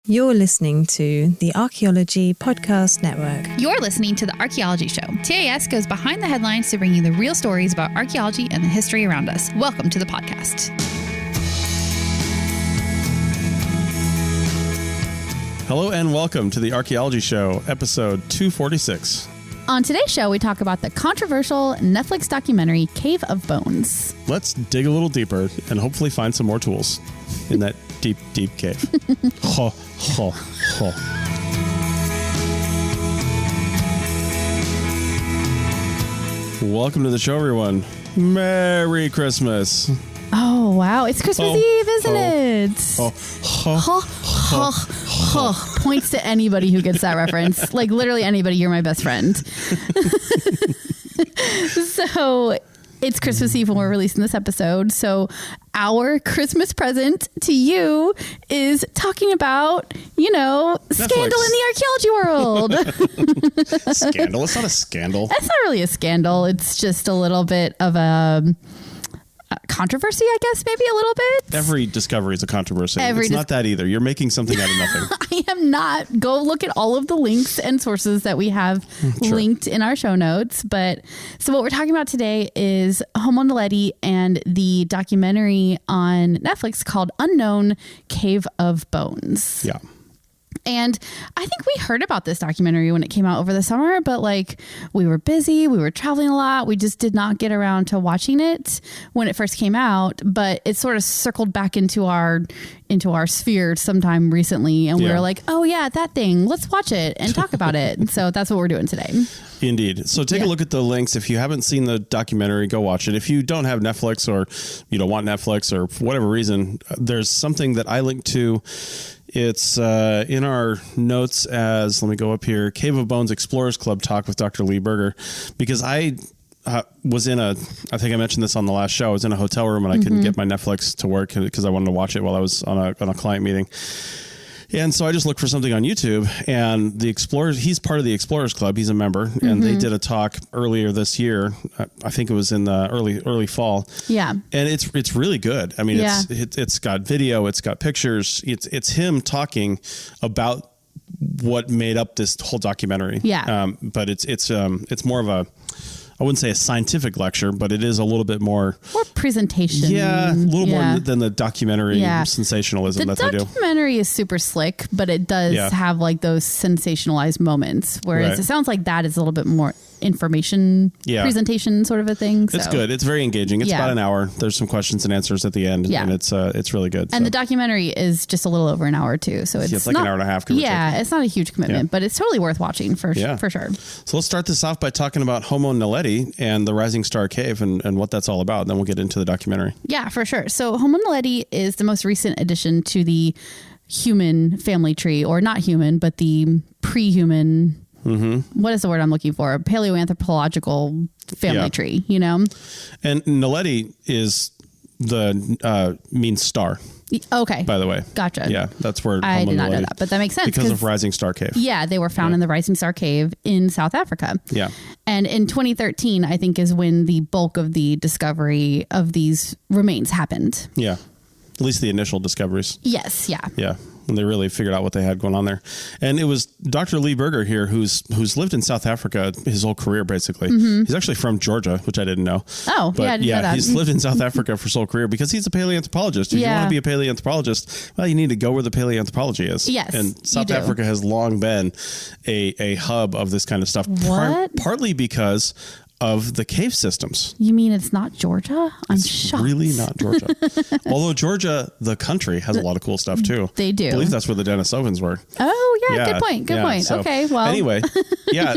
You're listening to the Archaeology Podcast Network. You're listening to the Archaeology Show. TAS goes behind the headlines to bring you the real stories about archaeology and the history around us. Welcome to the podcast. Hello and welcome to the Archaeology Show, episode 246. On today's show, we talk about the controversial Netflix documentary, Cave of Bones. Let's dig a little deeper and hopefully find some more tools in that deep, deep cave. Ho, ho, ho. Welcome to the show, everyone. Merry Christmas. Oh, wow. It's Christmas Eve, isn't it? Points to anybody who gets that reference. Like, literally anybody. You're my best friend. So it's Christmas Eve when we're releasing this episode. So our Christmas present to you is talking about, Netflix. Scandal in the archaeology world. Scandal? It's not a scandal. That's not really a scandal. It's just a little bit of a controversy, I guess, maybe a little bit. Every discovery is a controversy. It's not that either. You're making something out of nothing. I am not. Go look at all of the links and sources that we have linked in our show notes. But so what we're talking about today is Homo Naledi and the documentary on Netflix called Unknown Cave of Bones. Yeah. And I think we heard about this documentary when it came out over the summer, but we were busy, we were traveling a lot. We just did not get around to watching it when it first came out, but it sort of circled back into our sphere sometime recently. And we were like, oh yeah, that thing, let's watch it and talk about it. So that's what we're doing today. Indeed. So take a look at the links. If you haven't seen the documentary, go watch it. If you don't have Netflix or you don't want Netflix or for whatever reason, there's something that I linked to. It's in our notes as, let me go up here, Cave of Bones Explorers Club talk with Dr. Lee Berger, because I was I think I mentioned this on the last show, I was in a hotel room and I couldn't get my Netflix to work because I wanted to watch it while I was on a client meeting. And so I just looked for something on YouTube, and the Explorers, he's part of the Explorers Club. He's a member, and they did a talk earlier this year. I think it was in the early fall. Yeah. And it's really good. I mean, it's got video, it's got pictures. It's him talking about what made up this whole documentary. Yeah. But it's more of a, I wouldn't say a scientific lecture, but it is a little bit more presentation. Yeah, a little more than the documentary sensationalism that they do. The documentary is super slick, but it does have those sensationalized moments. Whereas it sounds like that is a little bit more information presentation sort of a thing. So. It's good. It's very engaging. It's about an hour. There's some questions and answers at the end, and it's really good. And the documentary is just a little over an hour too. So it's like an hour and a half. It's not a huge commitment, but it's totally worth watching for sure. So let's start this off by talking about Homo Naledi and the Rising Star Cave and what that's all about. Then we'll get into the documentary. Yeah, for sure. So Homo Naledi is the most recent addition to the human family tree, or not human, but the pre-human. What is the word I'm looking for? Paleoanthropological family tree, And Naledi is means star. Okay. By the way. Gotcha. Yeah, that's where I Homo did not Naledi, know that, but that makes sense. Because of Rising Star Cave. Yeah, they were found in the Rising Star Cave in South Africa. Yeah. And in 2013, I think, is when the bulk of the discovery of these remains happened. Yeah. At least the initial discoveries. Yes. Yeah. Yeah. And they really figured out what they had going on there. And it was Dr. Lee Berger here who's lived in South Africa his whole career, basically. He's actually from Georgia, which I didn't know. Oh, but I didn't know that. He's lived in South Africa for his whole career because he's a paleoanthropologist. If you want to be a paleoanthropologist, well, you need to go where the paleoanthropology is. Yes, and South Africa has long been a hub of this kind of stuff. What? Partly because of the cave systems. You mean it's not Georgia? It's shocked. Really not Georgia. Although Georgia, the country, has a lot of cool stuff too. They do. I believe that's where the Denisovans were. Oh yeah, good point. Good point. So, okay, well. Anyway,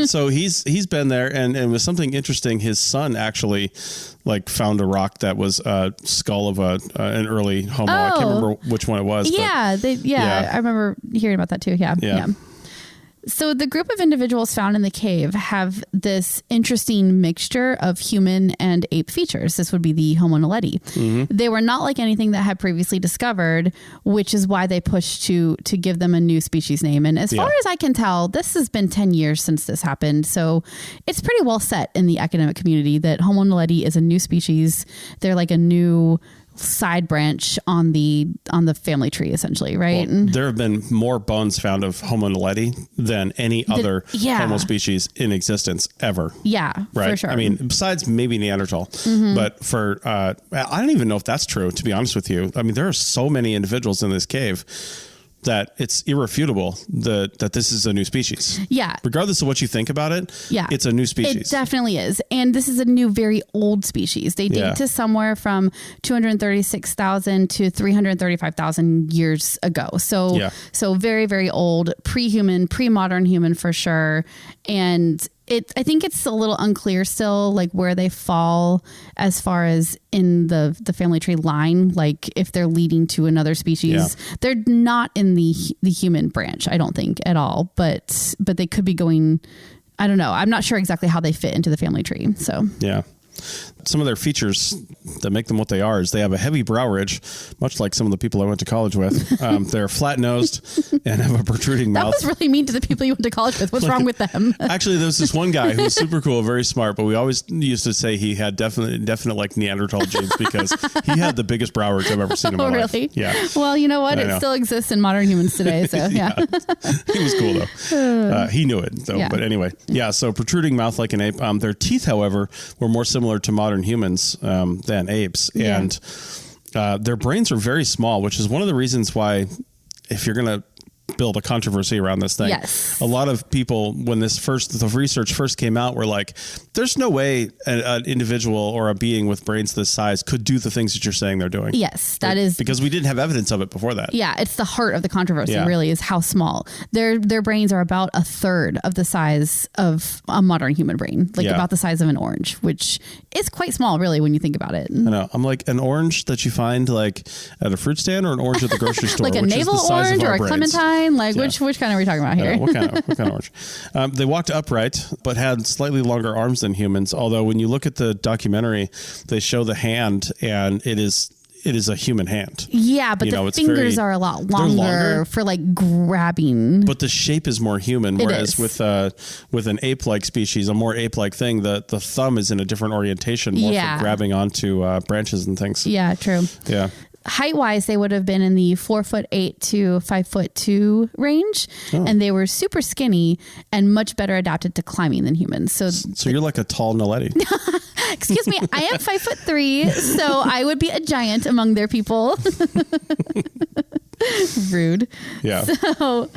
so he's been there, and it was something interesting. His son actually found a rock that was a skull of an early Homo. I can't remember which one it was. Yeah, I remember hearing about that too. Yeah. So the group of individuals found in the cave have this interesting mixture of human and ape features. This would be the Homo Naledi. They were not like anything that had previously discovered, which is why they pushed to give them a new species name. And as far as I can tell, this has been 10 years since this happened. So it's pretty well set in the academic community that Homo Naledi is a new species. They're like a new side branch on the family tree, essentially, right? Well, there have been more bones found of Homo naledi than any other Homo species in existence ever. Yeah, right. For sure. I mean, besides maybe Neanderthal, but for I don't even know if that's true, to be honest with you. I mean, there are so many individuals in this cave that it's irrefutable that this is a new species. Yeah. Regardless of what you think about it, it's a new species. It definitely is. And this is a new, very old species. They date to somewhere from 236,000 to 335,000 years ago. So, so very, very old, pre-human, pre-modern human for sure. And I think it's a little unclear still, like where they fall as far as in the family tree line, like if they're leading to another species. They're not in the human branch, I don't think at all, but they could be going, I don't know. I'm not sure exactly how they fit into the family tree. So some of their features that make them what they are is they have a heavy brow ridge, much like some of the people I went to college with. They're flat-nosed and have a protruding mouth. That was really mean to the people you went to college with. What's wrong with them? Actually, there was this one guy who was super cool, very smart, but we always used to say he had definite like Neanderthal genes because he had the biggest brow ridge I've ever seen in my life. Really? Yeah. Well, you know what? It still exists in modern humans today. So He was cool though. He knew it though. But anyway, so protruding mouth like an ape. Their teeth, however, were more similar to modern humans than apes, and their brains are very small, which is one of the reasons why, if you're going to build a controversy around this thing, a lot of people, when the research first came out, were like, there's no way an individual or a being with brains this size could do the things that you're saying they're doing. Yes, that is because we didn't have evidence of it before that. Yeah, it's the heart of the controversy, really, is how small. Their brains are about a third of the size of a modern human brain, like about the size of an orange, which is quite small, really, when you think about it. I know. I'm like, an orange that you find like at a fruit stand, or an orange at the grocery store, like a navel orange or a clementine. Like which kind are we talking about here? What kind of orange? They walked upright, but had slightly longer arms than humans. Although when you look at the documentary, they show the hand, and it is a human hand. Yeah, but the fingers are a lot longer for like grabbing. But the shape is more human, whereas with an ape-like species, a more ape-like thing, the thumb is in a different orientation, more for grabbing onto branches and things. Yeah, true. Yeah. Height-wise, they would have been in the 4'8" to 5'2" range, and they were super skinny and much better adapted to climbing than humans. So you're like a tall Naledi. Excuse me, I am 5'3", so I would be a giant among their people. Rude. Yeah. So,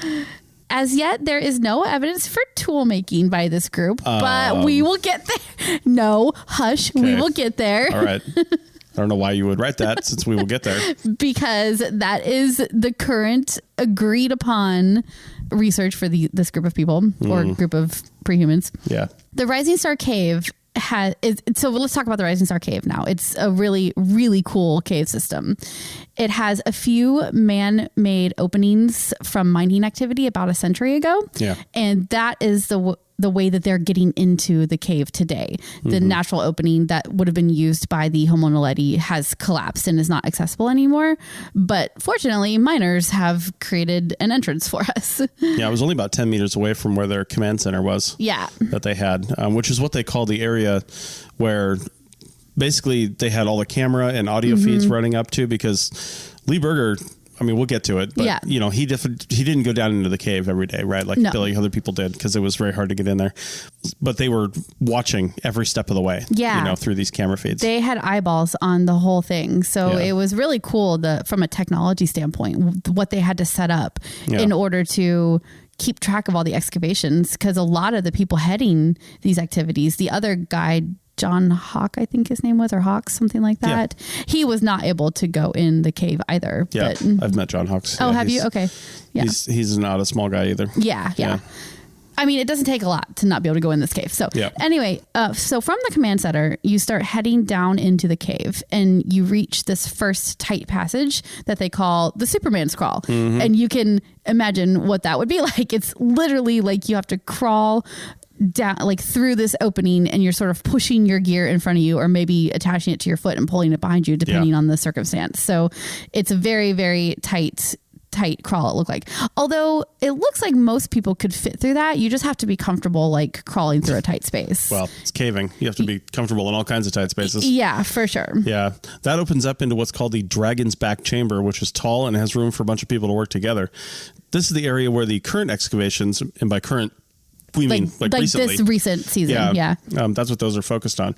as yet, there is no evidence for tool making by this group, but we will get there. No, hush, we will get there. All right. I don't know why you would write that, since we will get there. Because that is the current agreed upon research for this group of people or group of prehumans. Yeah. The Rising Star Cave so let's talk about the Rising Star Cave now. It's a really, really cool cave system. It has a few man-made openings from mining activity about a century ago. Yeah. And that is the way that they're getting into the cave today. The natural opening that would have been used by the Homo Naledi has collapsed and is not accessible anymore. But fortunately, miners have created an entrance for us. Yeah, it was only about 10 meters away from where their command center was. Yeah. That they had, which is what they call the area where basically they had all the camera and audio feeds running up to, because Lee Berger, I mean, we'll get to it, but he didn't go down into the cave every day, right? Like Billy, other people did, because it was very hard to get in there. But they were watching every step of the way, through these camera feeds. They had eyeballs on the whole thing. So it was really cool from a technology standpoint, what they had to set up in order to keep track of all the excavations, because a lot of the people heading these activities, the other guy, John Hawk, I think his name was, or Hawks, something like that. Yeah. He was not able to go in the cave either. Yeah, but I've met John Hawks. Oh, have you? Okay. Yeah. He's not a small guy either. Yeah. I mean, it doesn't take a lot to not be able to go in this cave. So anyway, so from the command center, you start heading down into the cave, and you reach this first tight passage that they call the Superman's crawl. And you can imagine what that would be like. It's literally like you have to crawl down, like through this opening, and you're sort of pushing your gear in front of you, or maybe attaching it to your foot and pulling it behind you, depending on the circumstance. So it's a very, very tight tight crawl it looked like. Although it looks like most people could fit through that. You just have to be comfortable like crawling through a tight space. Well, it's caving. You have to be comfortable in all kinds of tight spaces. Yeah, for sure. Yeah. That opens up into what's called the Dragon's Back Chamber, which is tall and has room for a bunch of people to work together. This is the area where the current excavations, and by current, we mean like recently. This recent season. Yeah. That's what those are focused on.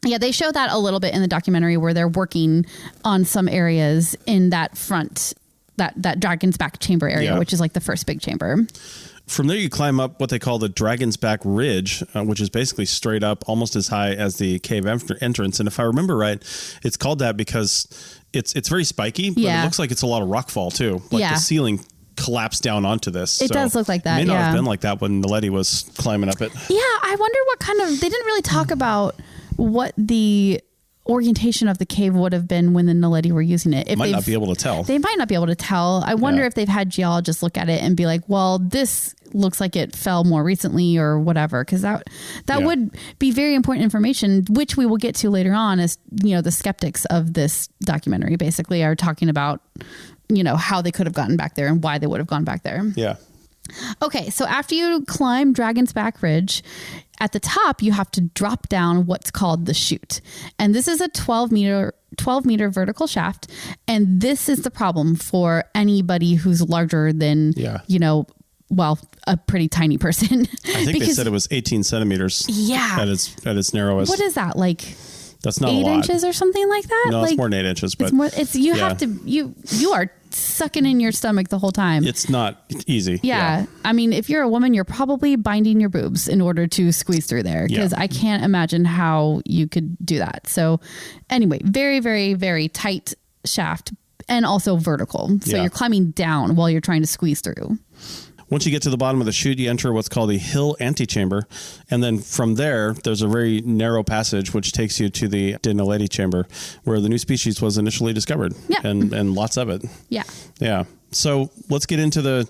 Yeah, they show that a little bit in the documentary where they're working on some areas in that front, that Dragon's Back Chamber area, which is like the first big chamber. From there, you climb up what they call the Dragon's Back Ridge, which is basically straight up, almost as high as the cave entrance. And if I remember right, it's called that because it's very spiky, but it looks like it's a lot of rockfall too. Like the ceiling collapsed down onto this. It does look like that. It may not have been like that when Naledi was climbing up it. Yeah, I wonder what kind of, they didn't really talk about what the orientation of the cave would have been when the Naledi were using it. Might not be able to tell. They might not be able to tell. I wonder if they've had geologists look at it and be like, well, this looks like it fell more recently or whatever. Because that would be very important information, which we will get to later on as, the skeptics of this documentary basically are talking about, how they could have gotten back there and why they would have gone back there. Yeah. Okay. So after you climb Dragon's Back Ridge, at the top, you have to drop down what's called the chute. And this is a 12 meter vertical shaft. And this is the problem for anybody who's larger than, a pretty tiny person. I think they said it was 18 centimeters at its narrowest. What is that? Like that's not 8 a lot. inches or something like that? No, like, it's more than 8 inches. But you are sucking in your stomach the whole time. It's not easy. Yeah. I mean, if you're a woman, you're probably binding your boobs in order to squeeze through there because I can't imagine how you could do that. So anyway, very, very, very tight shaft and also vertical. So you're climbing down while you're trying to squeeze through. Once you get to the bottom of the chute, you enter what's called the hill antechamber. And then from there's a very narrow passage which takes you to the De Naledi chamber where the new species was initially discovered. Yeah. And lots of it. Yeah. Yeah. So let's get into the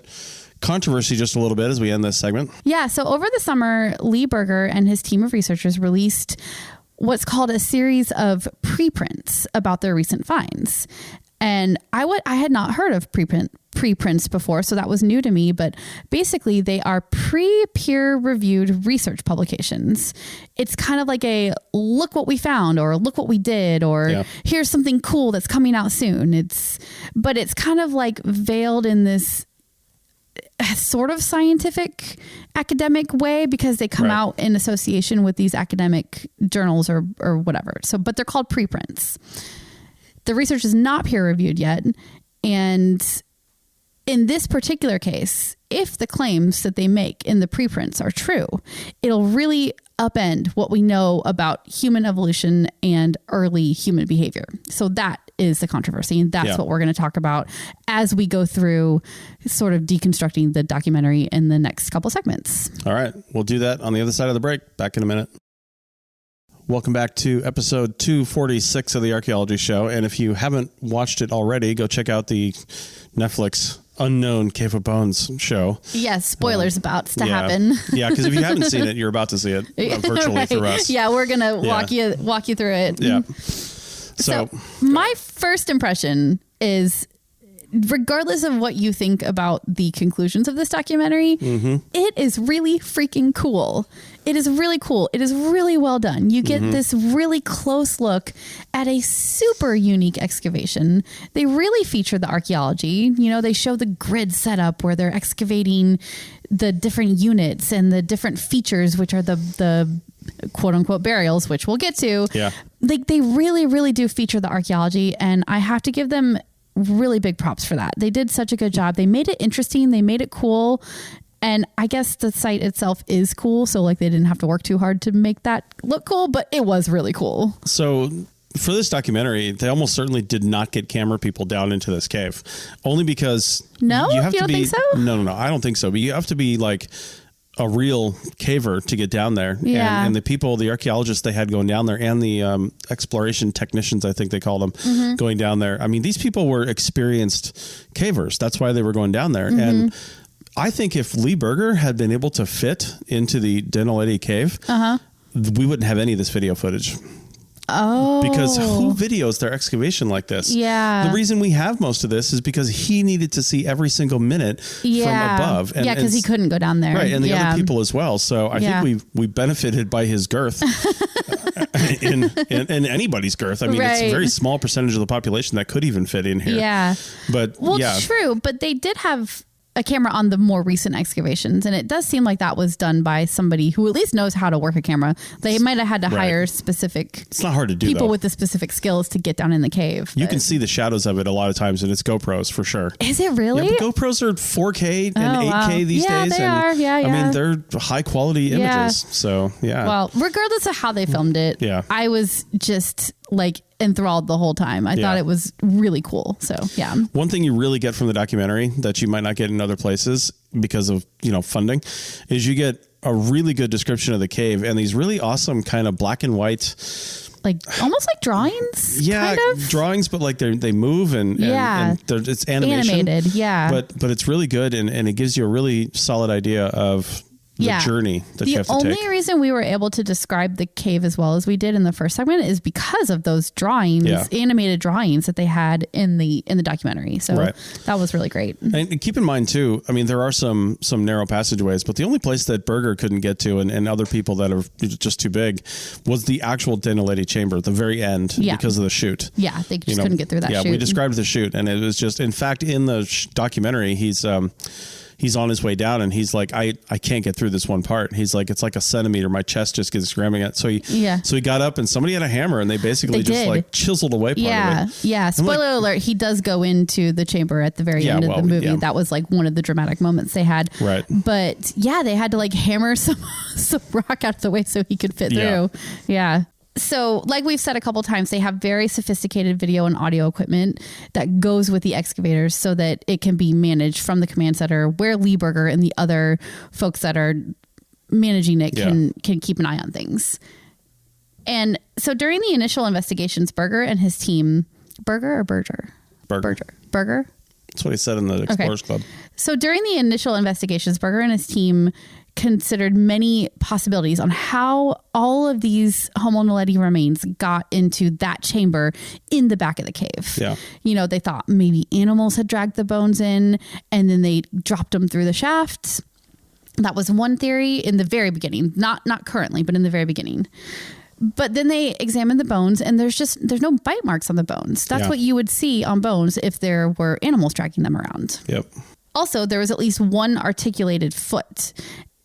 controversy just a little bit as we end this segment. Yeah. So over the summer, Lee Berger and his team of researchers released what's called a series of preprints about their recent finds. And I had not heard of preprints before, so that was new to me. But basically, they are peer reviewed research publications. It's kind of like a look what we found, or look what we did, or here's something cool that's coming out soon. But it's kind of like veiled in this sort of scientific academic way because they come out in association with these academic journals or whatever. So, but they're called preprints. The research is not peer reviewed yet. And in this particular case, if the claims that they make in the preprints are true, it'll really upend what we know about human evolution and early human behavior. So that is the controversy. And that's what we're going to talk about as we go through sort of deconstructing the documentary in the next couple segments. All right. We'll do that on the other side of the break. Back in a minute. Welcome back to episode 246 of the Archaeology Show. And if you haven't watched it already, go check out the Netflix Unknown Cave of Bones show. Yes, spoilers about to happen. Yeah, because if you haven't seen it, you're about to see it virtually through us. Yeah, we're going to walk you through it. Yeah. So my first impression is, regardless of what you think about the conclusions of this documentary, it is really freaking cool. It is really cool. It is really well done. You get this really close look at a super unique excavation. They really feature the archaeology. They show the grid setup where they're excavating the different units and the different features, which are the quote unquote burials, which we'll get to. Yeah. Like they really, really do feature the archaeology, and I have to give them really big props for that. They did such a good job. They made it interesting. They made it cool. And I guess the site itself is cool. So like they didn't have to work too hard to make that look cool, but it was really cool. So for this documentary, they almost certainly did not get camera people down into this cave, only because you don't think so? No, I don't think so. But you have to be like a real caver to get down there. Yeah. And the archaeologists they had going down there, and the exploration technicians, I think they call them, going down there. I mean, these people were experienced cavers. That's why they were going down there. And I think if Lee Berger had been able to fit into the De Naledi cave, we wouldn't have any of this video footage. Oh. Because who videos their excavation like this? Yeah. The reason we have most of this is because he needed to see every single minute from above. And, because he couldn't go down there. Right, and the other people as well. So I think we benefited by his girth in anybody's girth. I mean, it's a very small percentage of the population that could even fit in here. Yeah. But true. But they did have a camera on the more recent excavations, and it does seem like that was done by somebody who at least knows how to work a camera. They might have had to hire specific it's not hard to do people though. with the specific skills to get down in the cave. You can see the shadows of it a lot of times, and it's GoPros for sure. Is it really? Yeah, but GoPros are 4K and 8K these days. They are. Yeah. I mean, they're high quality images. So yeah. Well, regardless of how they filmed it, I was just like enthralled the whole time. I thought it was really cool. So yeah. One thing you really get from the documentary that you might not get in other places because of, funding is you get a really good description of the cave and these really awesome kind of black and white, like almost like drawings. Yeah, kind of drawings, but like they move and it's animation. Animated. Yeah. But it's really good and it gives you a really solid idea of the journey that you have to take. The only reason we were able to describe the cave as well as we did in the first segment is because of those drawings, animated drawings that they had in the documentary. So that was really great. And keep in mind too, I mean, there are some narrow passageways, but the only place that Berger couldn't get to and other people that are just too big was the actual Naledi chamber at the very end because of the chute. Yeah, they just couldn't get through that chute. Yeah, we described the chute and it was just, in fact, in the documentary, he's on his way down and he's like, I can't get through this one part. He's like, it's like a centimeter. My chest just gets grabbing it. So he got up and somebody had a hammer and they basically like chiseled away part of it. Yeah. Spoiler alert. He does go into the chamber at the very end of the movie. Yeah. That was like one of the dramatic moments they had. Right. But they had to like hammer some rock out of the way so he could fit through. Yeah. So like we've said a couple times, they have very sophisticated video and audio equipment that goes with the excavators so that it can be managed from the command center where Lee Berger and the other folks that are managing it can keep an eye on things. And so during the initial investigations, Berger and his team, Berger? That's what he said in the Explorers Club. So during the initial investigations, Berger and his team considered many possibilities on how all of these Homo Naledi remains got into that chamber in the back of the cave. Yeah. They thought maybe animals had dragged the bones in and then they dropped them through the shafts. That was one theory in the very beginning, not currently, but in the very beginning. But then they examined the bones and there's no bite marks on the bones. That's what you would see on bones if there were animals dragging them around. Yep. Also, there was at least one articulated foot.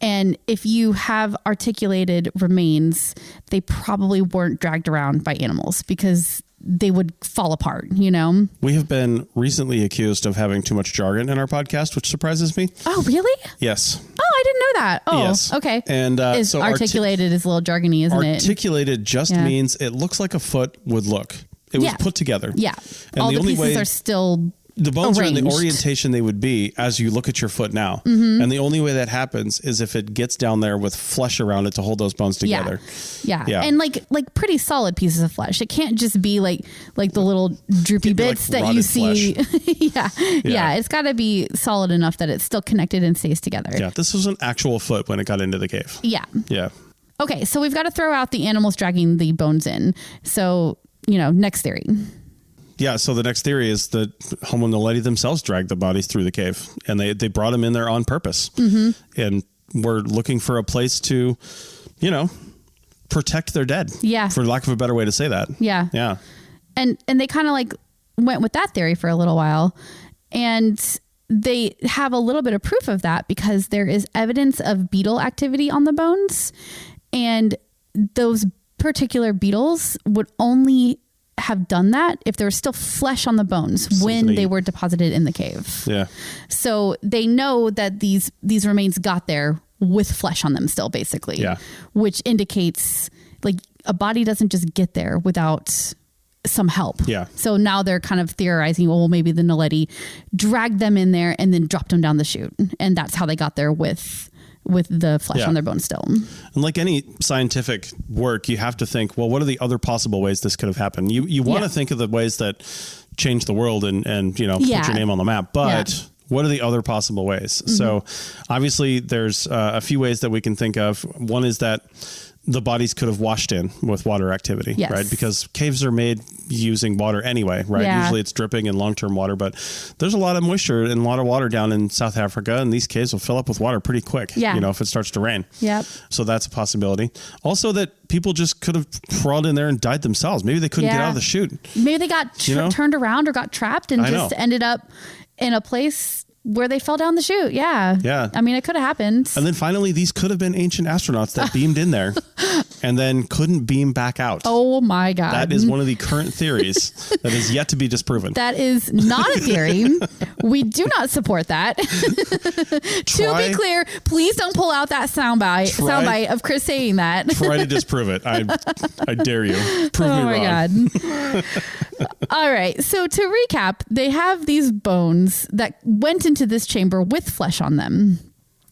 And if you have articulated remains, they probably weren't dragged around by animals because they would fall apart, We have been recently accused of having too much jargon in our podcast, which surprises me. Oh, really? Yes. Oh, I didn't know that. Oh, yes. Okay. And so articulated is a little jargony, isn't it? Articulated just means it looks like a foot would look. It was put together. Yeah. And all the pieces are still the bones arranged. are in the orientation they would be as you look at your foot now. Mm-hmm. And the only way that happens is if it gets down there with flesh around it to hold those bones together. Yeah. And like pretty solid pieces of flesh. It can't just be like the little droopy bits that you see. Yeah. It's got to be solid enough that it's still connected and stays together. Yeah. This was an actual foot when it got into the cave. Yeah. Yeah. Okay. So we've got to throw out the animals dragging the bones in. So, next theory. Yeah, so the next theory is that Homo Naledi themselves dragged the bodies through the cave, and they brought them in there on purpose. Mm-hmm. And were looking for a place to, protect their dead. Yeah. For lack of a better way to say that. Yeah. Yeah. And they kind of like went with that theory for a little while. And they have a little bit of proof of that because there is evidence of beetle activity on the bones. And those particular beetles would only have done that if there was still flesh on the bones when they were deposited in the cave. Yeah. So they know that these remains got there with flesh on them still, basically. Yeah. Which indicates like a body doesn't just get there without some help. Yeah. So now they're kind of theorizing, well, maybe the Naledi dragged them in there and then dropped them down the chute. And that's how they got there with the flesh on their bones still. And like any scientific work, you have to think, well, what are the other possible ways this could have happened? You want to think of the ways that change the world and put your name on the map, but what are the other possible ways? Mm-hmm. So obviously there's a few ways that we can think of. One is that the bodies could have washed in with water activity, yes. right? Because caves are made using water anyway, right? Yeah. Usually it's dripping in long-term water, but there's a lot of moisture and a lot of water down in South Africa, and these caves will fill up with water pretty quick, if it starts to rain. Yep. So that's a possibility. Also that people just could have crawled in there and died themselves. Maybe they couldn't get out of the chute. Maybe they got turned around or got trapped and just ended up in a place where they fell down the chute. Yeah. Yeah. I mean, it could have happened. And then finally, these could have been ancient astronauts that beamed in there and then couldn't beam back out. Oh my God. That is one of the current theories that is yet to be disproven. That is not a theory. We do not support that. To be clear, please don't pull out that soundbite of Chris saying that. Try to disprove it. I dare you. Prove me wrong. Oh my God. All right. So to recap, they have these bones that went into this chamber with flesh on them.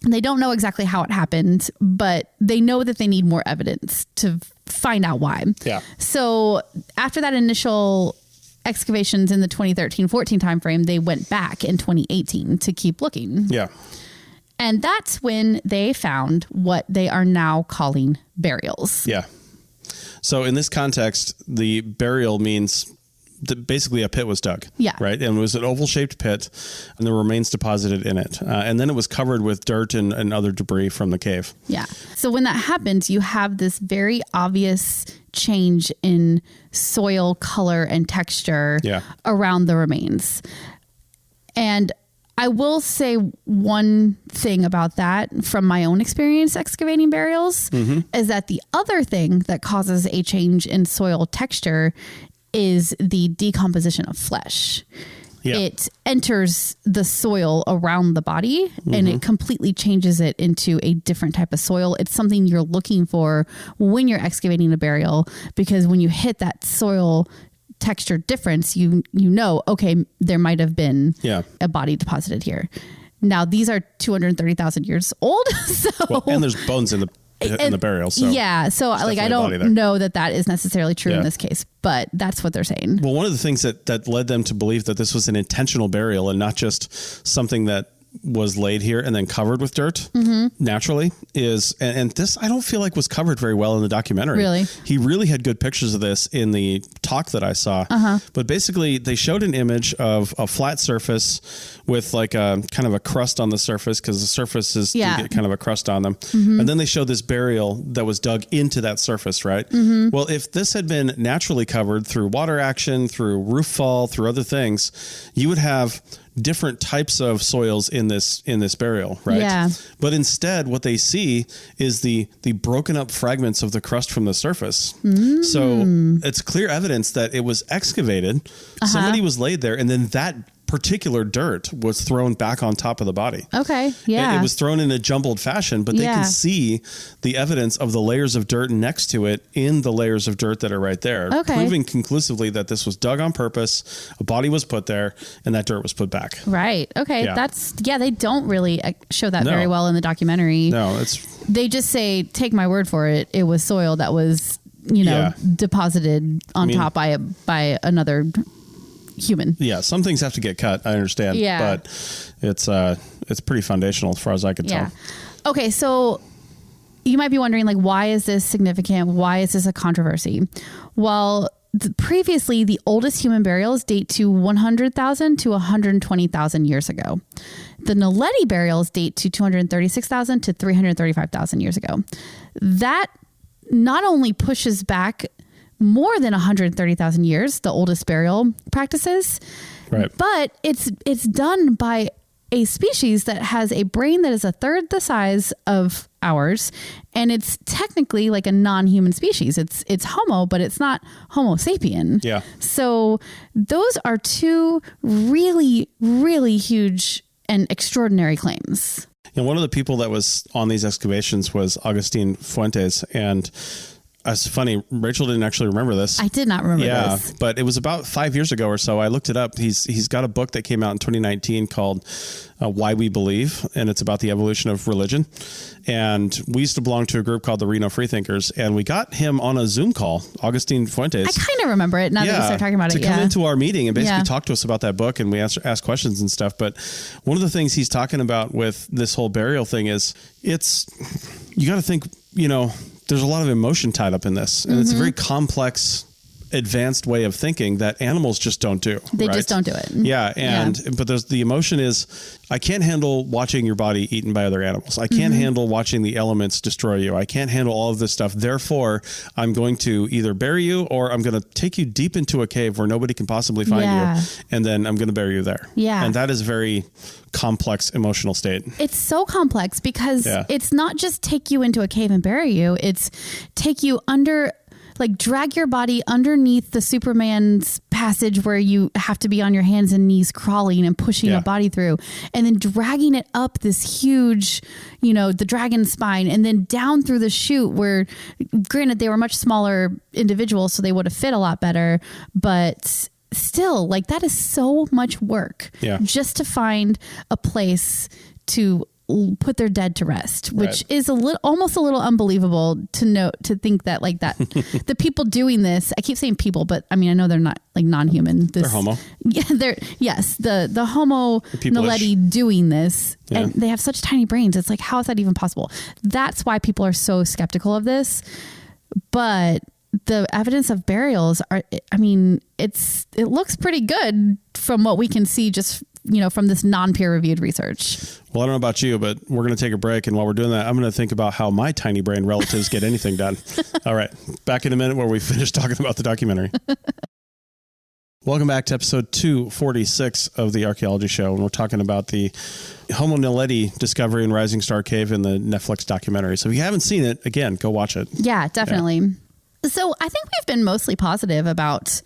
They don't know exactly how it happened, but they know that they need more evidence to find out why. Yeah. So after that initial excavations in the 2013-14 timeframe, they went back in 2018 to keep looking. Yeah. And that's when they found what they are now calling burials. Yeah. So in this context, the burial means that basically a pit was dug. Yeah. Right. And it was an oval shaped pit and there were remains deposited in it. And then it was covered with dirt and other debris from the cave. Yeah. So when that happens, you have this very obvious change in soil color and texture around the remains. And I will say one thing about that from my own experience excavating burials is that the other thing that causes a change in soil texture is the decomposition of flesh. Yeah. It enters the soil around the body and it completely changes it into a different type of soil. It's something you're looking for when you're excavating a burial, because when you hit that soil texture difference, you know, okay, there might have been a body deposited here. Now, these are 230,000 years old. And there's bones in the burial. So so like I don't know that is necessarily true in this case, but that's what they're saying. Well, one of the things that led them to believe that this was an intentional burial and not just something that was laid here and then covered with dirt naturally is, and this I don't feel like was covered very well in the documentary. Really? He really had good pictures of this in the talk that I saw. But basically they showed an image of a flat surface with like a kind of a crust on the surface, because the surfaces do get kind of a crust on them. And then they showed this burial that was dug into that surface, right? Well, if this had been naturally covered through water action, through roof fall, through other things, you would have different types of soils in this burial, right? Yeah. But instead, what they see is the broken up fragments of the crust from the surface. So it's clear evidence that it was excavated. Somebody was laid there, and then that particular dirt was thrown back on top of the body. Okay. Yeah. It was thrown in a jumbled fashion, but they can see the evidence of the layers of dirt next to it in the layers of dirt that are right there, proving conclusively that this was dug on purpose, a body was put there, and that dirt was put back. Right. Okay. Yeah. They don't really show that very well in the documentary. No, they just say, take my word for it, it was soil that was, deposited on top by another human. Yeah, some things have to get cut, I understand. Yeah. But it's pretty foundational as far as I could tell. Okay, so you might be wondering, like, why is this significant? Why is this a controversy? Well, previously, the oldest human burials date to 100,000 to 120,000 years ago. The Naledi burials date to 236,000 to 335,000 years ago. That not only pushes back more than 130,000 years, the oldest burial practices, but it's done by a species that has a brain that is a third the size of ours, and it's technically like a non-human species. It's Homo, but it's not Homo sapien. Yeah. So those are two really, really huge and extraordinary claims. And one of the people that was on these excavations was Agustin Fuentes, and it's funny, Rachel didn't actually remember this. I did not remember this. Yeah, but it was about 5 years ago or so. I looked it up. He's got a book that came out in 2019 called Why We Believe, and it's about the evolution of religion. And we used to belong to a group called the Reno Freethinkers, and we got him on a Zoom call, Agustin Fuentes. I kind of remember it now that you start talking about it. To come into our meeting and basically talk to us about that book, and we ask questions and stuff. But one of the things he's talking about with this whole burial thing is you got to think, there's a lot of emotion tied up in this, and it's a very complex, advanced way of thinking that animals just don't do. They just don't do it. Yeah. But there's the emotion is, I can't handle watching your body eaten by other animals. I can't handle watching the elements destroy you. I can't handle all of this stuff. Therefore, I'm going to either bury you, or I'm going to take you deep into a cave where nobody can possibly find you. And then I'm going to bury you there. Yeah. And that is a very complex emotional state. It's so complex because it's not just take you into a cave and bury you. It's take you under, like drag your body underneath the Superman's passage where you have to be on your hands and knees crawling and pushing a body through, and then dragging it up this huge, the dragon spine, and then down through the chute where, granted, they were much smaller individuals, so they would have fit a lot better, but still, like, that is so much work just to find a place to put their dead to rest, which is almost a little unbelievable to think that, like, that the people doing this, I keep saying people, but I mean, I know they're not like non-human. They're homo. Yeah. The Homo Naledi doing this, and they have such tiny brains. It's like, how is that even possible? That's why people are so skeptical of this. But the evidence of burials it looks pretty good from what we can see just, from this non-peer reviewed research. Well, I don't know about you, but we're going to take a break. And while we're doing that, I'm going to think about how my tiny brain relatives get anything done. All right. Back in a minute where we finish talking about the documentary. Welcome back to episode 246 of the Archaeology Show. And we're talking about the Homo Naledi discovery in Rising Star Cave in the Netflix documentary. So if you haven't seen it, again, go watch it. Yeah, definitely. Yeah. So I think we've been mostly positive about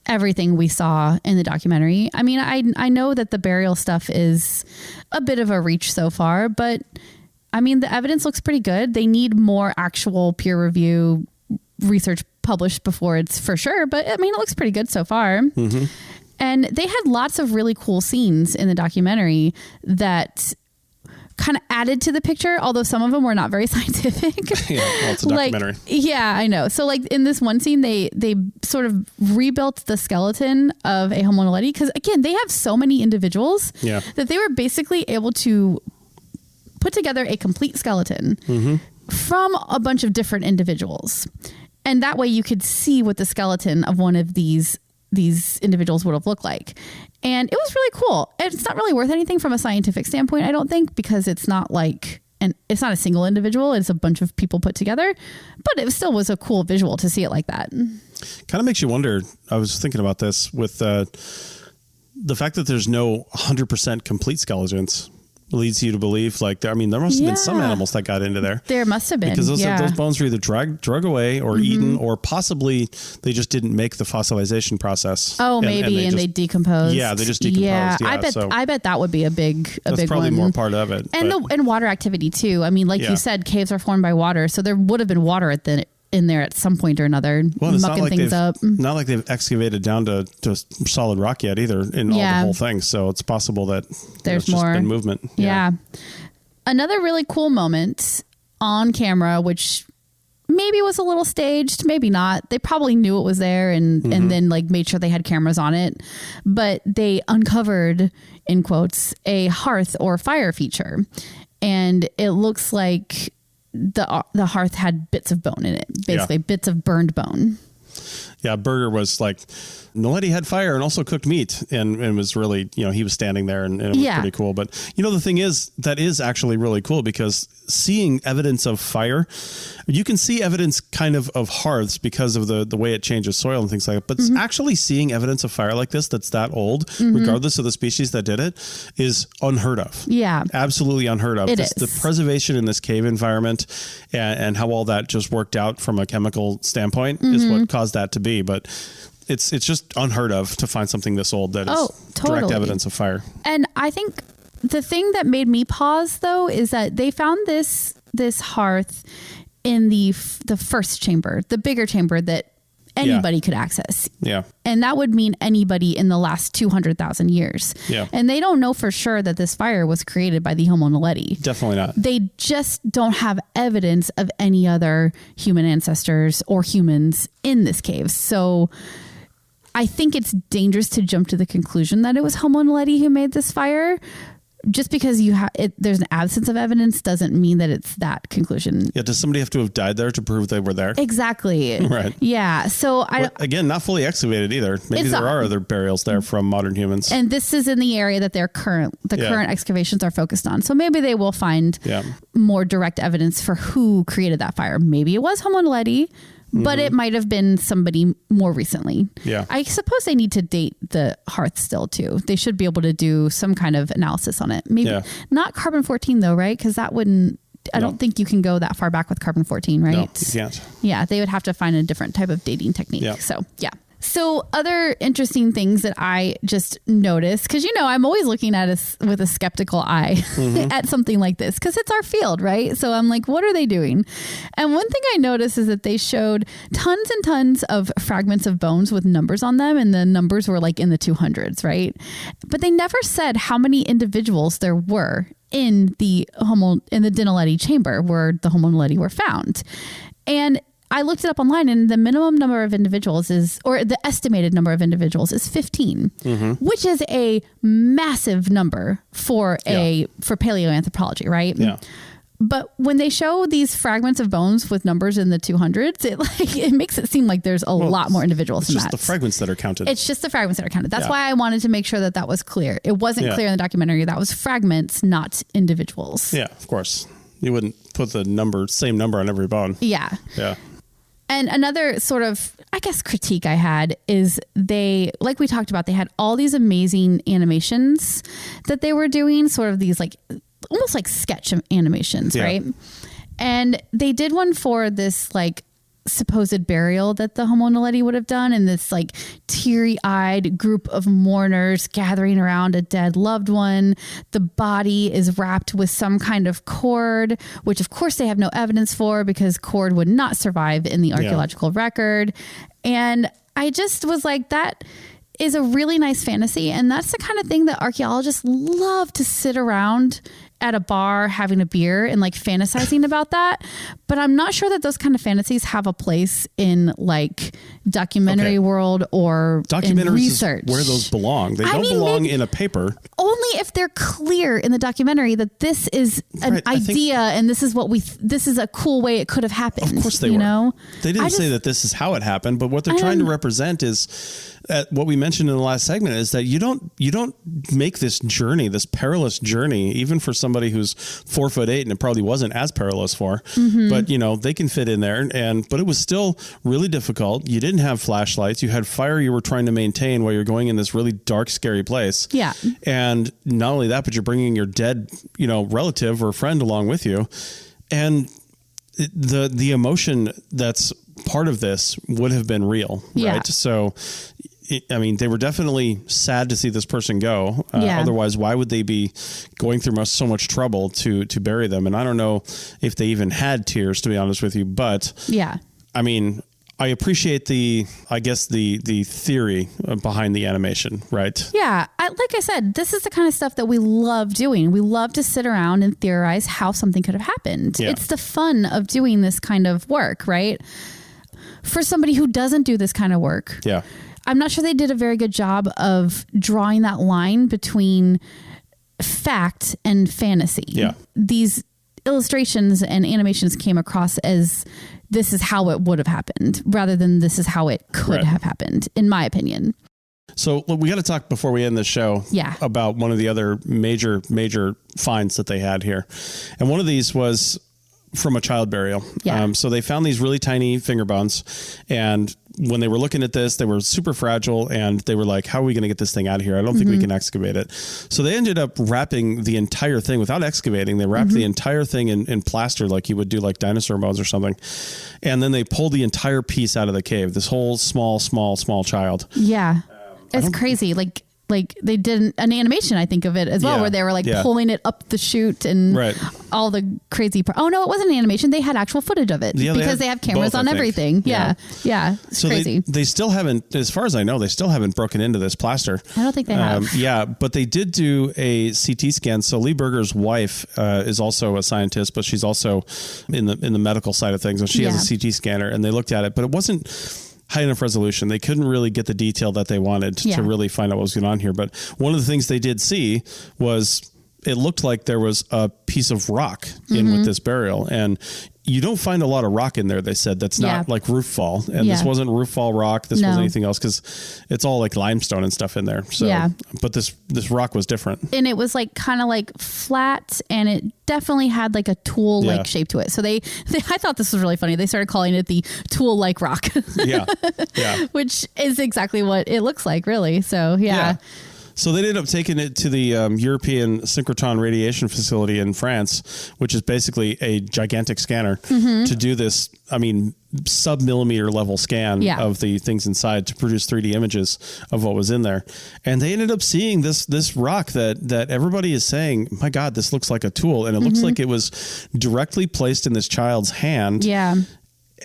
everything we saw in the documentary. I mean, I know that the burial stuff is a bit of a reach so far, but I mean, the evidence looks pretty good. They need more actual peer review research published before it's for sure, but I mean, it looks pretty good so far. Mm-hmm. And they had lots of really cool scenes in the documentary that kind of added to the picture, although some of them were not very scientific. Yeah, well, it's a documentary. I know. So like in this one scene, they sort of rebuilt the skeleton of a Homo Naledi, because again, they have so many individuals that they were basically able to put together a complete skeleton from a bunch of different individuals. And that way you could see what the skeleton of one of these individuals would have looked like. And it was really cool. And it's not really worth anything from a scientific standpoint, I don't think, because it's not like, and it's not a single individual. It's a bunch of people put together, but it still was a cool visual to see it like that. Kind of makes you wonder. I was thinking about this with the fact that there's no 100% complete skeletons. Leads you to believe, like, there must have been some animals that got into there. There must have been. Because those bones were either drug away or eaten, or possibly they just didn't make the fossilization process. Oh, maybe, and they decomposed. Yeah, they just decomposed. Yeah, I bet that would be a big one. That's probably more part of it. And water activity too. I mean, like you said, caves are formed by water, so there would have been water in there at some point or another, mucking things up. Not like they've excavated down to solid rock yet either in all the whole thing. So it's possible that there's more just been movement. Yeah. Another really cool moment on camera, which maybe was a little staged, maybe not. They probably knew it was there and then like made sure they had cameras on it. But they uncovered, in quotes, a hearth or fire feature. And it looks like the hearth had bits of bone in it, basically bits of burned bone. Yeah, Berger was like, Naledi had fire and also cooked meat, and was really, he was standing there, and it was pretty cool. But the thing is, that is actually really cool, because seeing evidence of fire, you can see evidence kind of hearths because of the way it changes soil and things like that. But actually seeing evidence of fire like this, that's that old, regardless of the species that did it, is unheard of. Yeah, absolutely unheard of. It is. The preservation in this cave environment and how all that just worked out from a chemical standpoint is what caused that to be. But it's just unheard of to find something this old that is direct evidence of fire. And I think the thing that made me pause, though, is that they found this hearth in the first chamber, the bigger chamber that anybody could access. Yeah. And that would mean anybody in the last 200,000 years. Yeah. And they don't know for sure that this fire was created by the Homo Naledi. Definitely not. They just don't have evidence of any other human ancestors or humans in this cave. So I think it's dangerous to jump to the conclusion that it was Homo Naledi who made this fire, just because there's an absence of evidence doesn't mean that it's that conclusion. Yeah. Does somebody have to have died there to prove they were there? Exactly. Right. Yeah. So again, not fully excavated either. Maybe there are other burials there from modern humans. And this is in the area that the current excavations are focused on. So maybe they will find more direct evidence for who created that fire. Maybe it was Homo Naledi, but it might have been somebody more recently. Yeah. I suppose they need to date the hearth still too. They should be able to do some kind of analysis on it. Maybe not carbon-14 though, right? Because that wouldn't, I don't think you can go that far back with carbon-14, right? No, you can't. Yeah, they would have to find a different type of dating technique. Yeah. So, yeah. So other interesting things that I just noticed, because, I'm always looking at us with a skeptical eye at something like this, because it's our field, right? So I'm like, what are they doing? And one thing I noticed is that they showed tons and tons of fragments of bones with numbers on them, and the numbers were like in the 200s, right? But they never said how many individuals there were in the Naledi chamber where the Homo Naledi were found. And I looked it up online, and the minimum number of individuals the estimated number of individuals is 15, which is a massive number for paleoanthropology, right? Yeah. But when they show these fragments of bones with numbers in the 200s, it makes it seem like there's a lot more individuals. It's just the fragments that are counted. It's just the fragments that are counted. That's why I wanted to make sure that was clear. It wasn't clear in the documentary. That was fragments, not individuals. Yeah, of course. You wouldn't put the same number on every bone. Yeah. Yeah. And another sort of, I guess, critique I had is like we talked about, they had all these amazing animations that they were doing, sort of these almost like sketch animations, right? And they did one for this supposed burial that the Homo Naledi would have done, and this teary-eyed group of mourners gathering around a dead loved one. The body is wrapped with some kind of cord, which of course they have no evidence for, because cord would not survive in the archaeological record. And I just was like, that is a really nice fantasy, and that's the kind of thing that archaeologists love to sit around at a bar having a beer and fantasizing about that. But I'm not sure that those kind of fantasies have a place in documentary world or in research. Is where those belong. They don't belong in a paper. Only if they're clear in the documentary that this is an idea and this is a cool way it could have happened. Of course they were. They didn't say that this is how it happened, but what they're trying to represent is what we mentioned in the last segment is that you don't make this journey, this perilous journey, even for somebody who's 4'8" and it probably wasn't as perilous for, but they can fit in there. But it was still really difficult. You didn't have flashlights. You had fire you were trying to maintain while you're going in this really dark, scary place. Yeah. And not only that, but you're bringing your dead, relative or friend along with you. And the emotion that's part of this would have been real, right? So they were definitely sad to see this person go. Otherwise, why would they be going through so much trouble to bury them? And I don't know if they even had tears, to be honest with you. But I appreciate the theory behind the animation, right? Yeah. Like I said, this is the kind of stuff that we love doing. We love to sit around and theorize how something could have happened. Yeah. It's the fun of doing this kind of work, right? For somebody who doesn't do this kind of work. Yeah. I'm not sure they did a very good job of drawing that line between fact and fantasy. Yeah. These illustrations and animations came across as this is how it would have happened rather than this is how it could have happened, in my opinion. So we got to talk before we end the show about one of the other major finds that they had here. And one of these was from a child burial. Yeah. So they found these really tiny finger bones, and when they were looking at this, they were super fragile, and they were like, how are we going to get this thing out of here? I don't think we can excavate it. So they ended up wrapping the entire thing without excavating. They wrapped the entire thing in plaster, like you would do like dinosaur bones or something. And then they pulled the entire piece out of the cave, this whole small child. Yeah. It's crazy. Like they did an animation, I think of it as well, where they were pulling it up the chute and all the crazy. Oh no, it wasn't an animation. They had actual footage of it because they have cameras on everything. Yeah. It's so crazy. They still haven't, as far as I know, they still haven't broken into this plaster. I don't think they have. But they did do a CT scan. So Lee Berger's wife is also a scientist, but she's also in the medical side of things. And she has a CT scanner, and they looked at it, but it wasn't high enough resolution. They couldn't really get the detail that they wanted to really find out what was going on here. But one of the things they did see was it looked like there was a piece of rock in with this burial, and you don't find a lot of rock in there. They said that's not like roof fall, and this wasn't roof fall rock. This wasn't anything else, because it's all like limestone and stuff in there. So, but this rock was different, and it was like kind of like flat, and it definitely had like a tool like shape to it. So they I thought this was really funny. They started calling it the tool like rock. Which is exactly what it looks like, really. So So they ended up taking it to the European Synchrotron Radiation Facility in France, which is basically a gigantic scanner to do this, sub-millimeter level scan of the things inside to produce 3D images of what was in there. And they ended up seeing this rock that everybody is saying, my God, this looks like a tool. And it looks like it was directly placed in this child's hand.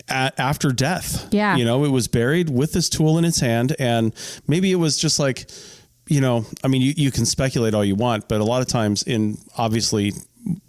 After death. It was buried with this tool in its hand. And maybe it was just like, you can speculate all you want, but a lot of times in obviously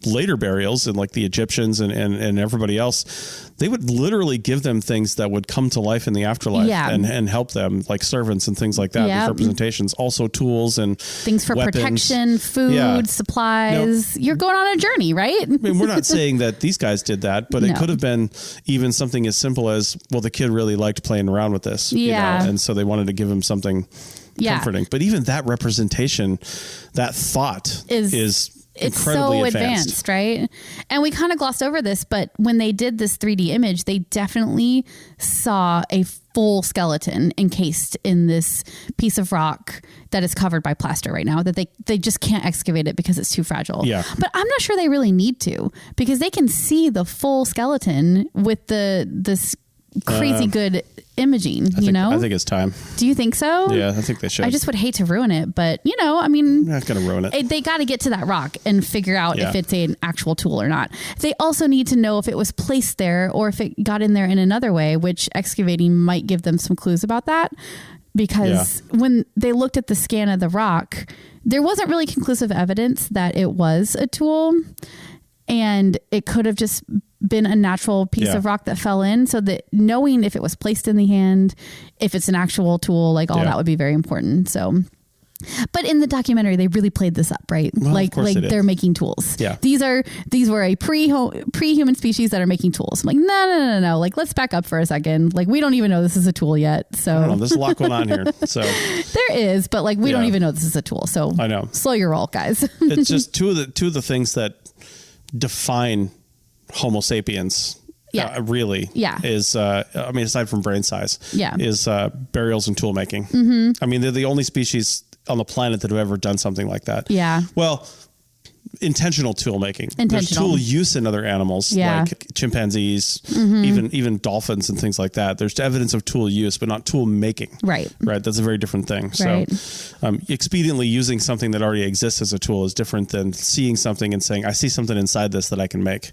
later burials and like the Egyptians and everybody else, they would literally give them things that would come to life in the afterlife and help them, like servants and things like that. These representations, also tools and things for weapons. Protection, food, supplies. You're going on a journey, right? We're not saying that these guys did that, but it could have been even something as simple as, well, the kid really liked playing around with this, and so they wanted to give him something comforting. But even that representation, that thought is incredibly so advanced, right? And we kind of glossed over this, but when they did this 3D image, they definitely saw a full skeleton encased in this piece of rock that is covered by plaster right now, that they just can't excavate it because it's too fragile. But I'm not sure they really need to, because they can see the full skeleton with this crazy good imaging. I think it's time. Do you think so? Yeah, I think they should. I just would hate to ruin it, but not gonna ruin it. They got to get to that rock and figure out if it's an actual tool or not. They also need to know if it was placed there or if it got in there in another way, which excavating might give them some clues about that. Because when they looked at the scan of the rock, there wasn't really conclusive evidence that it was a tool, and it could have just been a natural piece of rock that fell in. So that knowing if it was placed in the hand, if it's an actual tool, like all that would be very important. So, but in the documentary, they really played this up, right? Well, like they're making tools. These were a pre-human species that are making tools. I'm like, no. Like, let's back up for a second. Like, we don't even know this is a tool yet. So I don't know. There's a lot going on here. So there is, but like, we don't even know this is a tool. So I know. Slow your roll, guys. It's just two of the things that define Homo sapiens. Really is aside from brain size, is burials and tool making. They're the only species on the planet that have ever done something like that. Well, intentional tool making. There's tool use in other animals like chimpanzees, even dolphins and things like that. There's evidence of tool use, but not tool making. Right. That's a very different thing. Right. So expediently using something that already exists as a tool is different than seeing something and saying, I see something inside this that I can make.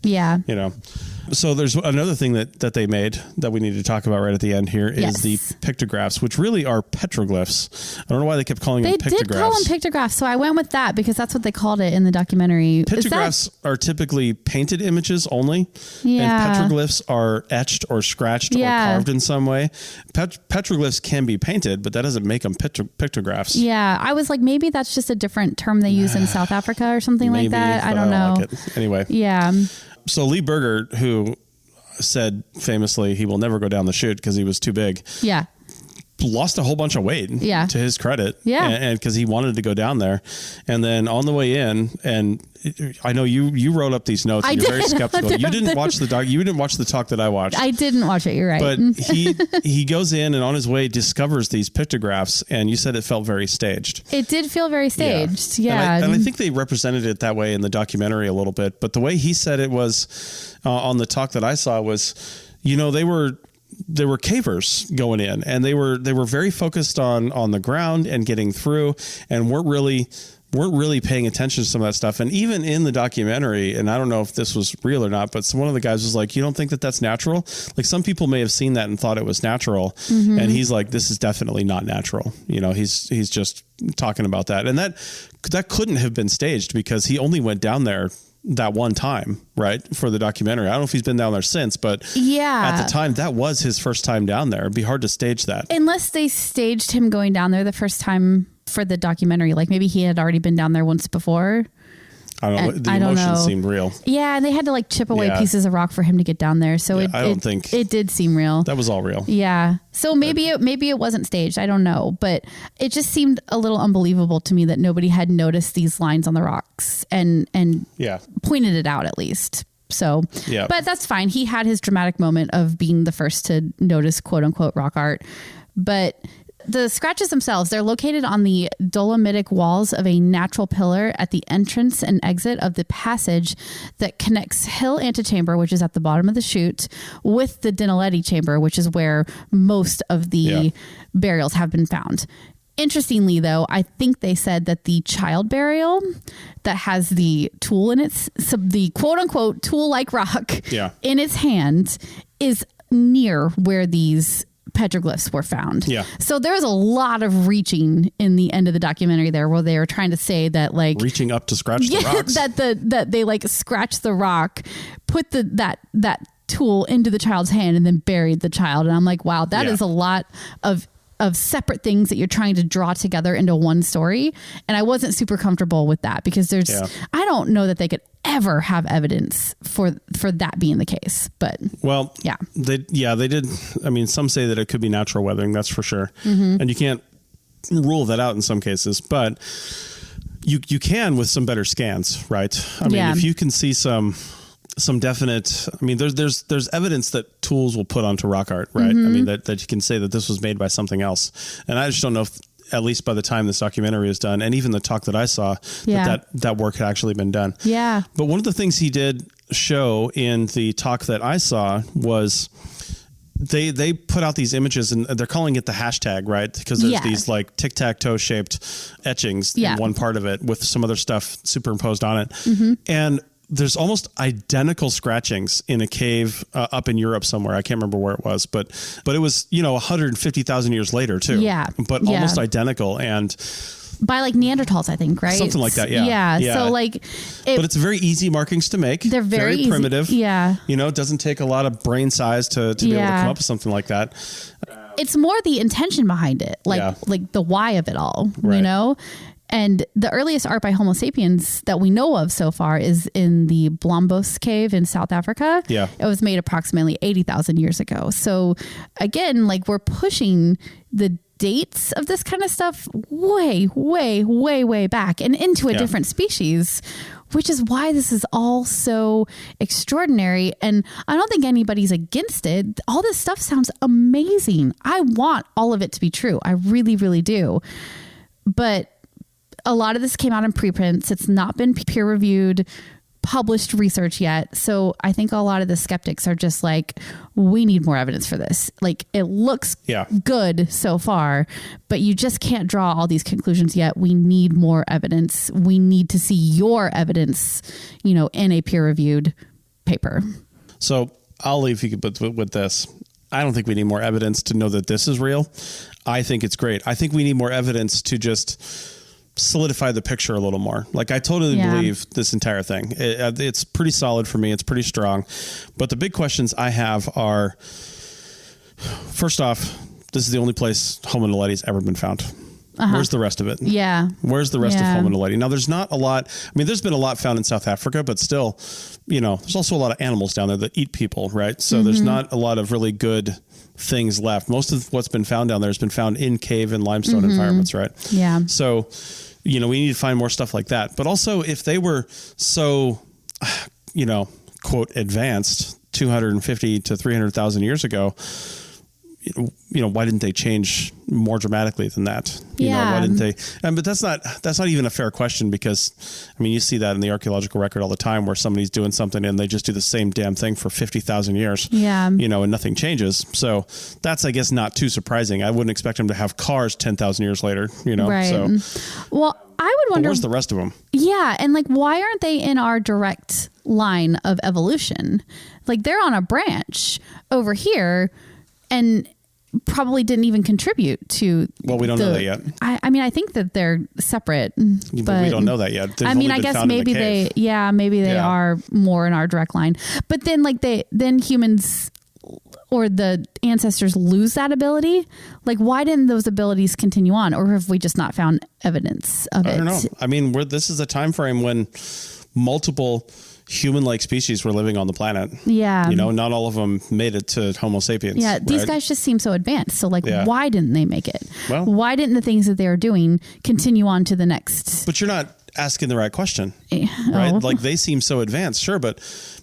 So there's another thing that they made that we need to talk about right at the end here is the pictographs, which really are petroglyphs. I don't know why they kept calling them pictographs. They did call them pictographs, so I went with that because that's what they called it in the documentary. Pictographs are typically painted images only, and petroglyphs are etched or scratched or carved in some way. Petroglyphs can be painted, but that doesn't make them pictographs. Yeah, I was like, maybe that's just a different term they use in South Africa or something like that. I don't know. Like it. Anyway. Yeah. So Lee Berger, who said famously he will never go down the chute because he was too big. Lost a whole bunch of weight to his credit. And because he wanted to go down there. And then on the way in, and I know you wrote up these notes. And you're very skeptical. You didn't watch the talk that I watched. I didn't watch it. You're right. But he goes in and on his way discovers these pictographs, and you said it felt very staged. It did feel very staged. Yeah. And I think they represented it that way in the documentary a little bit. But the way he said it was on the talk that I saw was, there were cavers going in, and they were very focused on the ground and getting through, and weren't really paying attention to some of that stuff. And even in the documentary, and I don't know if this was real or not, but one of the guys was like, you don't think that that's natural? Like, some people may have seen that and thought it was natural. And he's like, this is definitely not natural. He's just talking about that. And that couldn't have been staged because he only went down there that one time, right, for the documentary. I don't know if he's been down there since, but at the time, that was his first time down there. It'd be hard to stage that. Unless they staged him going down there the first time for the documentary. Like maybe he had already been down there once before. I don't know. The emotion seemed real. Yeah, and they had to like chip away pieces of rock for him to get down there. So I don't think it did seem real. That was all real. Yeah. So maybe it wasn't staged. I don't know, but it just seemed a little unbelievable to me that nobody had noticed these lines on the rocks and pointed it out at least. So, but that's fine. He had his dramatic moment of being the first to notice quote unquote rock art, but the scratches themselves, they're located on the dolomitic walls of a natural pillar at the entrance and exit of the passage that connects Hill Antechamber, which is at the bottom of the chute, with the Naledi chamber, which is where most of the burials have been found. Interestingly, though, I think they said that the child burial that has the tool in its, the quote unquote tool-like rock in its hand is near where these petroglyphs were found. Yeah. So there's a lot of reaching in the end of the documentary there, where they were trying to say that like reaching up to scratch the rocks. that they like scratched the rock, put that tool into the child's hand, and then buried the child. And I'm like, wow, that is a lot of separate things that you're trying to draw together into one story. And I wasn't super comfortable with that because I don't know that they could ever have evidence for that being the case. But they did. I mean, some say that it could be natural weathering, that's for sure. Mm-hmm. And you can't rule that out in some cases, but you can with some better scans, right? I mean, if you can see some definite, I mean, there's evidence that tools will put onto rock art, right? Mm-hmm. I mean, that you can say that this was made by something else. And I just don't know if, at least by the time this documentary is done, and even the talk that I saw, that work had actually been done. Yeah. But one of the things he did show in the talk that I saw was they put out these images, and they're calling it the hashtag, right? Because there's these like tic-tac-toe shaped etchings in one part of it with some other stuff superimposed on it. Mm-hmm. And there's almost identical scratchings in a cave up in Europe somewhere. I can't remember where it was, but it was, 150,000 years later too. Yeah. But almost identical. And by like Neanderthals, I think, right? Something like that. Yeah. So like, but it's very easy markings to make. They're very primitive. Yeah. It doesn't take a lot of brain size to be able to come up with something like that. It's more the intention behind it. Like the why of it all, And the earliest art by Homo sapiens that we know of so far is in the Blombos cave in South Africa. Yeah. It was made approximately 80,000 years ago. So again, like we're pushing the dates of this kind of stuff way, way, way, way back and into a different species, which is why this is all so extraordinary. And I don't think anybody's against it. All this stuff sounds amazing. I want all of it to be true. I really, really do. But a lot of this came out in preprints. It's not been peer reviewed, published research yet. So I think a lot of the skeptics are just like, we need more evidence for this. Like it looks good so far, but you just can't draw all these conclusions yet. We need more evidence. We need to see your evidence, in a peer reviewed paper. So I'll leave you with this. I don't think we need more evidence to know that this is real. I think it's great. I think we need more evidence to just solidify the picture a little more. Like I totally believe this entire thing. It's pretty solid for me. It's pretty strong. But the big questions I have are, first off, this is the only place Homo Naledi's ever been found. Uh-huh. Where's the rest of it? Yeah. Where's the rest of Homo Naledi? Now, there's not a lot. I mean, there's been a lot found in South Africa, but still, there's also a lot of animals down there that eat people, right? So there's not a lot of really good things left. Most of what's been found down there has been found in cave and limestone environments, right? Yeah. So, we need to find more stuff like that. But also, if they were so, quote, advanced 250 to 300,000 years ago, why didn't they change more dramatically than that? Why didn't they? But that's not even a fair question, because you see that in the archaeological record all the time, where somebody's doing something and they just do the same damn thing for 50,000 years. Yeah. And nothing changes. So that's, I guess, not too surprising. I wouldn't expect them to have cars 10,000 years later. Right. So, well, I would wonder, where's the rest of them? Yeah, and why aren't they in our direct line of evolution? Like they're on a branch over here. And probably didn't even contribute to. Well, we don't know that yet. I think that they're separate, but we don't know that yet. I guess maybe they are more in our direct line. But then, then humans or the ancestors lose that ability. Like, why didn't those abilities continue on, or have we just not found evidence of it? I don't know. This is a time frame when multiple human-like species were living on the planet. Yeah. Not all of them made it to Homo sapiens. Yeah, these right? guys just seem so advanced. So why didn't they make it? Well, why didn't the things that they were doing continue on to the next? But you're not asking the right question, right? Like they seem so advanced, sure, but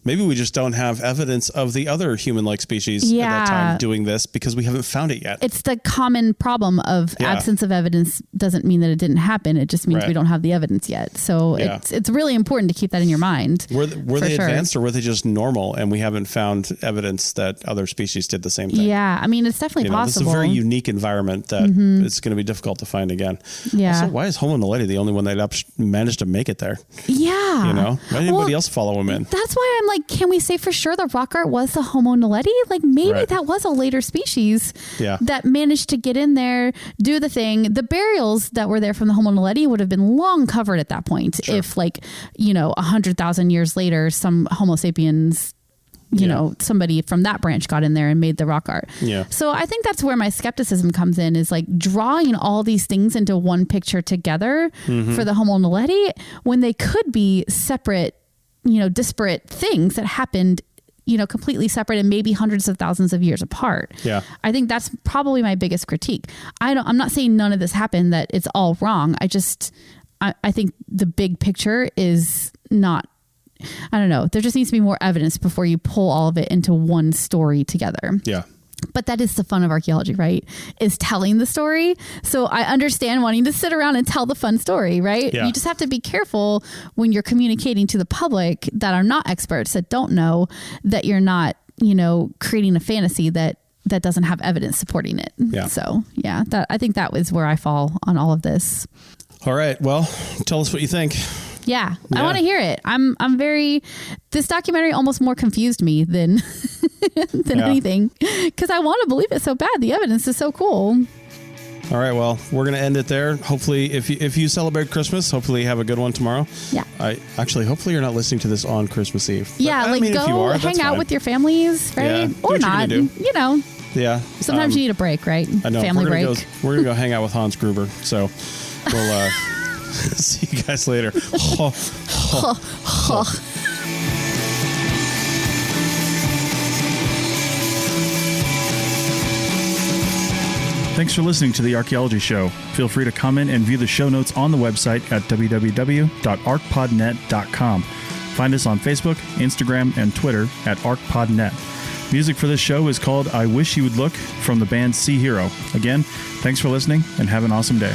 maybe we just don't have evidence of the other human-like species at that time doing this because we haven't found it yet. It's the common problem of absence of evidence doesn't mean that it didn't happen. It just means we don't have the evidence yet. So it's really important to keep that in your mind. Were they advanced or were they just normal and we haven't found evidence that other species did the same thing? Yeah, I mean, it's definitely possible. It's a very unique environment that it's going to be difficult to find again. Yeah. Also, why is Homo Naledi the only one that managed to make it there? Yeah. Why did anybody else follow him in? That's why I'm like, can we say for sure the rock art was the Homo Naledi? Like maybe that was a later species that managed to get in there, do the thing. The burials that were there from the Homo Naledi would have been long covered at that point. Sure. If 100,000 years later, some Homo sapiens, somebody from that branch got in there and made the rock art. Yeah. So I think that's where my skepticism comes in, is like drawing all these things into one picture together for the Homo Naledi when they could be separate, disparate things that happened, completely separate and maybe hundreds of thousands of years apart. Yeah. I think that's probably my biggest critique. I'm not saying none of this happened, that it's all wrong. I think the big picture is not, I don't know. There just needs to be more evidence before you pull all of it into one story together. Yeah. But that is the fun of archaeology, right? Is telling the story. So I understand wanting to sit around and tell the fun story, right? Yeah. You just have to be careful when you're communicating to the public that are not experts, that don't know, that you're not, creating a fantasy that doesn't have evidence supporting it. Yeah. So yeah, I think that was where I fall on all of this. All right. Well, tell us what you think. Yeah, I want to hear it. This documentary almost more confused me than anything, because I want to believe it so bad. The evidence is so cool. All right, well, we're going to end it there. Hopefully, if you celebrate Christmas, hopefully you have a good one tomorrow. Yeah. Hopefully you're not listening to this on Christmas Eve. Yeah, go hang out with your families, right? Or not, Yeah. Sometimes you need a break, right? I know. Family break. We're going to go hang out with Hans Gruber. So we'll see you guys later. Thanks for listening to The Archaeology Show. Feel free to comment and view the show notes on the website at www.arcpodnet.com. Find us on Facebook, Instagram, and Twitter at ArcPodNet. Music for this show is called I Wish You Would Look from the band Sea Hero. Again, thanks for listening and have an awesome day.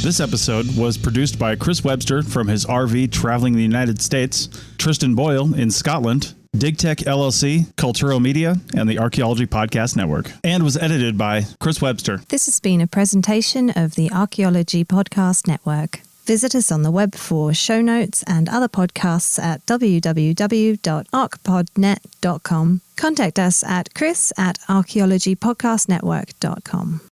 This episode was produced by Chris Webster from his RV traveling the United States, Tristan Boyle in Scotland, DigTech LLC, Culturo Media, and the Archaeology Podcast Network, and was edited by Chris Webster. This has been a presentation of the Archaeology Podcast Network. Visit us on the web for show notes and other podcasts at www.arcpodnet.com. Contact us at chris@archaeologypodcastnetwork.com.